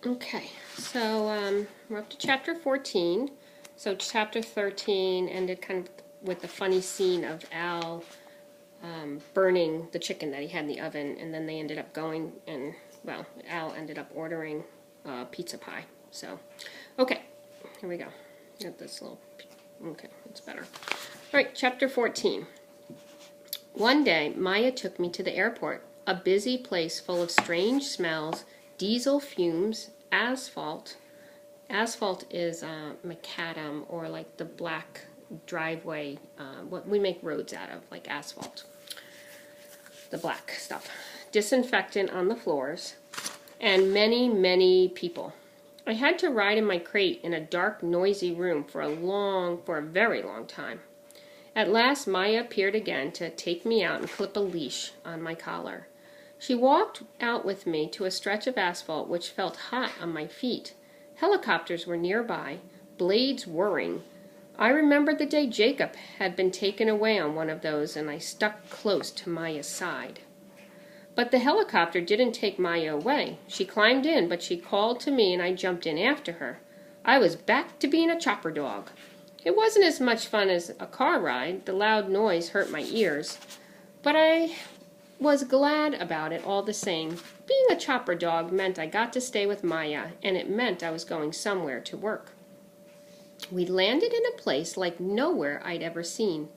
Okay, so we're up to chapter 14. So chapter 13 ended kind of with the funny scene of Al burning the chicken that he had in the oven, and then they ended up going and, well, Al ended up ordering pizza pie. So, okay, here we go. Got this little, okay, it's better. All right, chapter 14. One day, Maya took me to the airport, a busy place full of strange smells, diesel fumes, asphalt. Asphalt is macadam, or like the black driveway, what we make roads out of, like asphalt. The black stuff. Disinfectant on the floors, and many, many people. I had to ride in my crate in a dark, noisy room for a very long time. At last, Maya appeared again to take me out and clip a leash on my collar. She walked out with me to a stretch of asphalt which felt hot on my feet. Helicopters were nearby, blades whirring. I remembered the day Jacob had been taken away on one of those, and I stuck close to Maya's side. But the helicopter didn't take Maya away. She climbed in, but she called to me, and I jumped in after her. I was back to being a chopper dog. It wasn't as much fun as a car ride. The loud noise hurt my ears, but I was glad about it all the same. Being a chopper dog meant I got to stay with Maya, and it meant I was going somewhere to work. We landed in a place like nowhere I'd ever seen.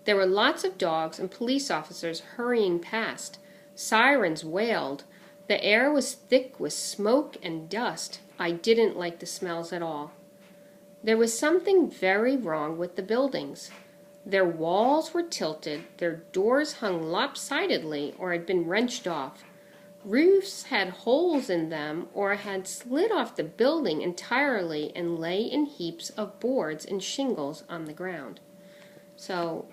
There were lots of dogs and police officers hurrying past. Sirens wailed. The air was thick with smoke and dust. I didn't like the smells at all. There was something very wrong with the buildings. Their walls were tilted, their doors hung lopsidedly or had been wrenched off. Roofs had holes in them or had slid off the building entirely and lay in heaps of boards and shingles on the ground. So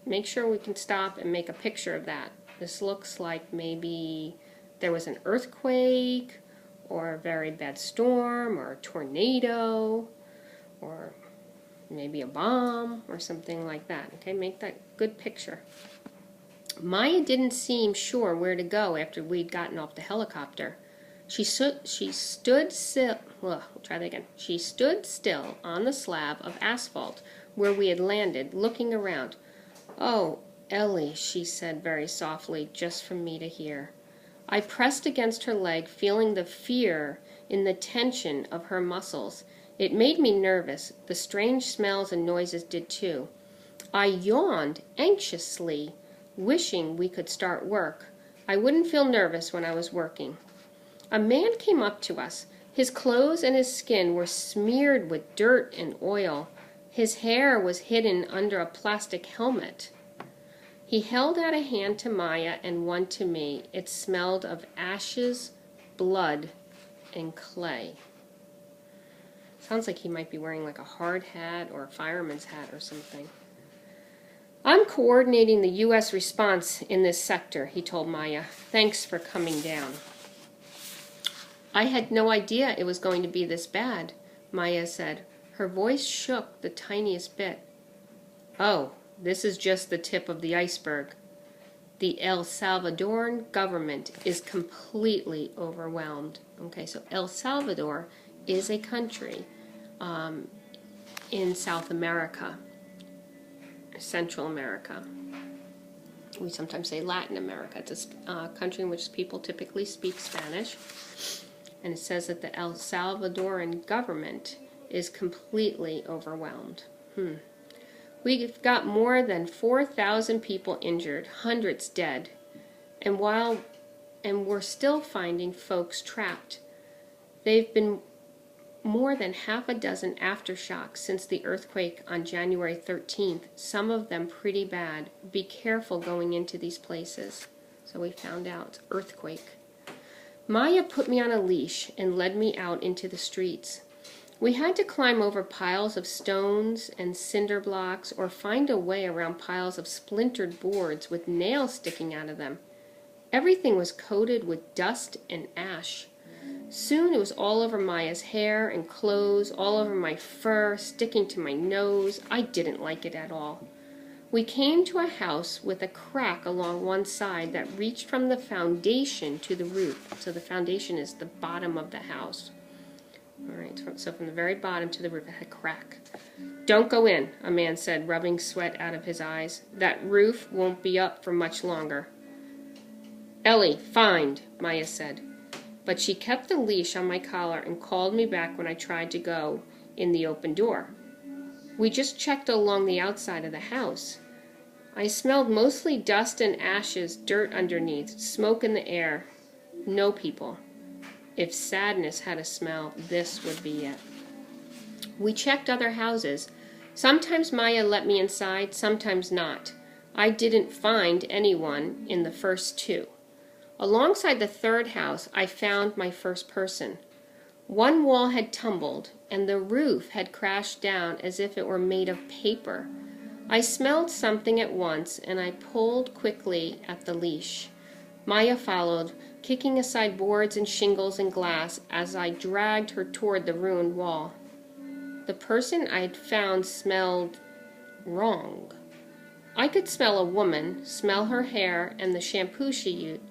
make sure we can stop and make a picture of that. This looks like maybe there was an earthquake or a very bad storm or a tornado, or maybe a bomb or something like that. Okay, make that good picture. Maya didn't seem sure where to go after we'd gotten off the helicopter. She stood still. Try that again. She stood still on the slab of asphalt where we had landed, looking around. "Oh, Ellie," she said very softly, just for me to hear. I pressed against her leg, feeling the fear in the tension of her muscles. It made me nervous. The strange smells and noises did too. I yawned anxiously, wishing we could start work. I wouldn't feel nervous when I was working. A man came up to us. His clothes and his skin were smeared with dirt and oil. His hair was hidden under a plastic helmet. He held out a hand to Maya and one to me. It smelled of ashes, blood, and clay. Sounds like he might be wearing like a hard hat or a fireman's hat or something. "I'm coordinating the U.S. response in this sector," he told Maya. "Thanks for coming down." "I had no idea it was going to be this bad," Maya said. Her voice shook the tiniest bit. "Oh, this is just the tip of the iceberg. The El Salvadoran government is completely overwhelmed." Okay, so El Salvador is a country in South America, Central America. We sometimes say Latin America. It's a country in which people typically speak Spanish. And it says that the El Salvadoran government is completely overwhelmed. We've got more than 4,000 people injured, hundreds dead. And we're still finding folks trapped. They've been more than half a dozen aftershocks since the earthquake on January 13th, some of them pretty bad. Be careful going into these places. So we found out, earthquake. Maya put me on a leash and led me out into the streets. We had to climb over piles of stones and cinder blocks or find a way around piles of splintered boards with nails sticking out of them. Everything was coated with dust and ash. Soon it was all over Maya's hair and clothes, all over my fur, sticking to my nose. I didn't like it at all. We came to a house with a crack along one side that reached from the foundation to the roof. So the foundation is the bottom of the house. All right, so from the very bottom to the roof, it had a crack. "Don't go in," a man said, rubbing sweat out of his eyes. "That roof won't be up for much longer." "Ellie, find," Maya said. But she kept the leash on my collar and called me back when I tried to go in the open door. We just checked along the outside of the house. I smelled mostly dust and ashes, dirt underneath, smoke in the air. No people. If sadness had a smell, this would be it. We checked other houses. Sometimes Maya let me inside, sometimes not. I didn't find anyone in the first two. Alongside the third house, I found my first person. One wall had tumbled, and the roof had crashed down as if it were made of paper. I smelled something at once, and I pulled quickly at the leash. Maya followed, kicking aside boards and shingles and glass as I dragged her toward the ruined wall. The person I had found smelled wrong. I could smell a woman, smell her hair and the shampoo she used,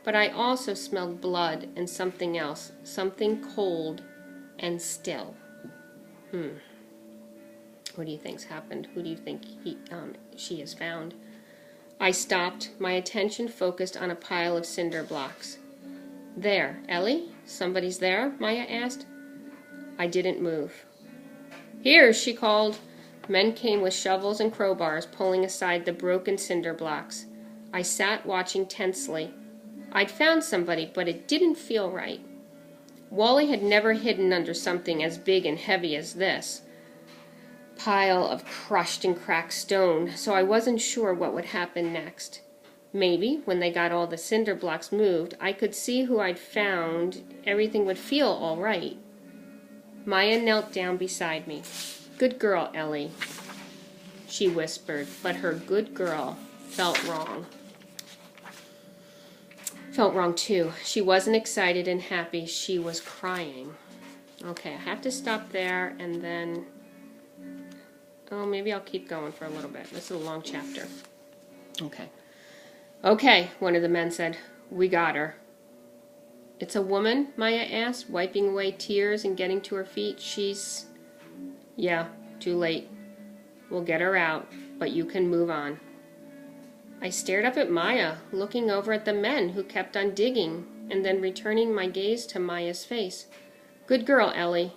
but I also smelled blood and something else, something cold and still. What do you think's happened? Who do you think she has found? I stopped, my attention focused on a pile of cinder blocks. "There, Ellie? Somebody's there?" Maya asked. I didn't move. "Here," she called. Men came with shovels and crowbars, pulling aside the broken cinder blocks. I sat watching tensely. I'd found somebody, but it didn't feel right. Wally had never hidden under something as big and heavy as this pile of crushed and cracked stone, so I wasn't sure what would happen next. Maybe, when they got all the cinder blocks moved, I could see who I'd found, everything would feel all right. Maya knelt down beside me. "Good girl, Ellie," she whispered, but her good girl felt wrong. Felt wrong too. She wasn't excited and happy. She was crying. Okay, I have to stop there and then... Oh, maybe I'll keep going for a little bit. This is a long chapter. Okay. "Okay," one of the men said. "We got her." "It's a woman?" Maya asked, wiping away tears and getting to her feet. "She's..." "Yeah, too late. We'll get her out, but you can move on." I stared up at Maya, looking over at the men who kept on digging, and then returning my gaze to Maya's face. "Good girl, Ellie."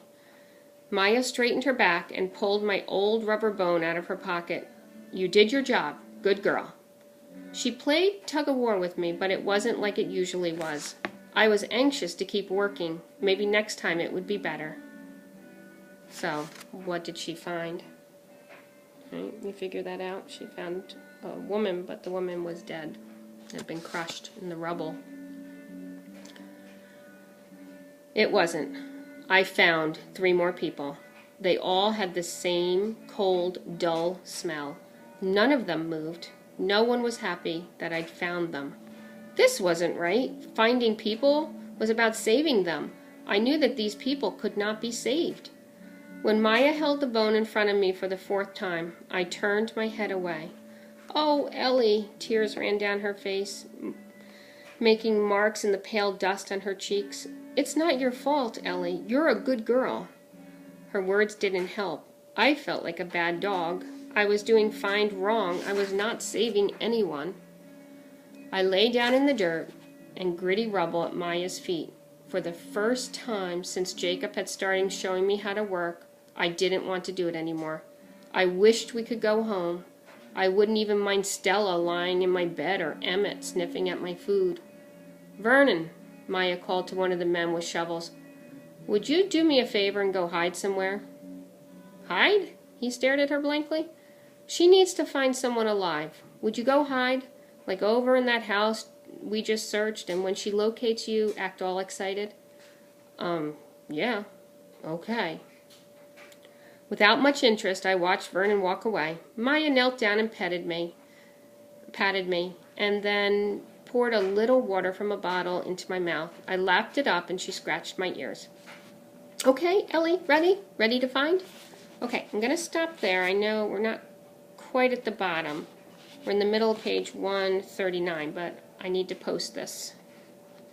Maya straightened her back and pulled my old rubber bone out of her pocket. "You did your job. Good girl." She played tug-of-war with me, but it wasn't like it usually was. I was anxious to keep working. Maybe next time it would be better. So, what did she find? Right, you figure that out. She found a woman, but the woman was dead. Had been crushed in the rubble. It wasn't. I found 3 more people. They all had the same cold, dull smell. None of them moved. No one was happy that I'd found them. This wasn't right. Finding people was about saving them. I knew that these people could not be saved. When Maya held the bone in front of me for the 4th time, I turned my head away. "Oh, Ellie," tears ran down her face, making marks in the pale dust on her cheeks. "It's not your fault, Ellie. You're a good girl." Her words didn't help. I felt like a bad dog. I was doing find wrong. I was not saving anyone. I lay down in the dirt and gritty rubble at Maya's feet. For the first time since Jacob had started showing me how to work, I didn't want to do it anymore. I wished we could go home. I wouldn't even mind Stella lying in my bed or Emmett sniffing at my food. "Vernon," Maya called to one of the men with shovels, "would you do me a favor and go hide somewhere?" "Hide?" He stared at her blankly. "She needs to find someone alive. Would you go hide? Like over in that house we just searched, and when she locates you, act all excited?" Yeah. Okay." Without much interest, I watched Vernon walk away. Maya knelt down and patted me, and then poured a little water from a bottle into my mouth. I lapped it up, and she scratched my ears. "Okay, Ellie, ready? Ready to find?" Okay, I'm going to stop there. I know we're not quite at the bottom. We're in the middle of page 139, but I need to post this